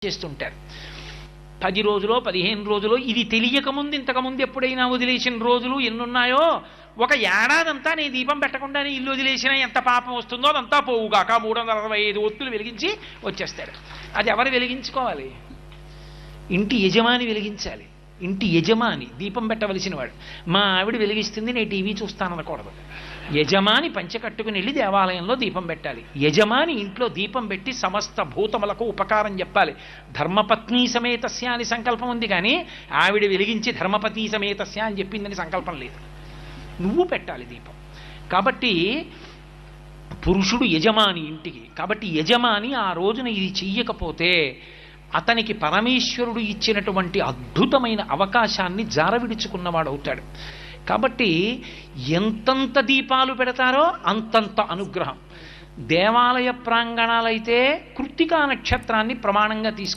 చేస్తుంటారు. 10 రోజులో 15 రోజులో ఇది తెలియకముందు ఇంతకుముందు ఎప్పుడైనా వదిలేసిన రోజులు ఎన్నున్నాయో ఒక ఏడాదంతా నేను దీపం పెట్టకుండానే ఇల్లు వదిలేసినా ఎంత పాపం వస్తుందో అదంతా పోవుగాక 365 ఒత్తులు వెలిగించి వచ్చేస్తాడు. అది ఎవరు వెలిగించుకోవాలి? ఇంటి యజమాని వెలిగించాలి. ఇంటి యజమాని దీపం పెట్టవలసిన వాడు. మా ఆవిడ వెలిగిస్తుంది, నేను టీవీ చూస్తాననకూడదు. యజమాని పంచె కట్టుకుని వెళ్ళి దేవాలయంలో దీపం పెట్టాలి. యజమాని ఇంట్లో దీపం పెట్టి సమస్త భూతములకు ఉపకారం చెప్పాలి. ధర్మపత్ని సమేతస్య అని సంకల్పం ఉంది, కానీ ఆవిడ వెలిగించి ధర్మపత్ని సమేతస్య అని చెప్పిందని సంకల్పం లేదు. నువ్వు పెట్టాలి దీపం. కాబట్టి పురుషుడు యజమాని ఇంటికి. కాబట్టి యజమాని ఆ రోజున ఇది చెయ్యకపోతే అతనికి పరమేశ్వరుడు ఇచ్చినటువంటి అద్భుతమైన అవకాశాన్ని జారవిడుచుకున్నవాడు అవుతాడు. కాబట్టి ఎంతంత దీపాలు పెడతారో అంతంత అనుగ్రహం. దేవాలయ ప్రాంగణాలైతే కృత్తికా నక్షత్రాన్ని ప్రమాణంగా తీసుకు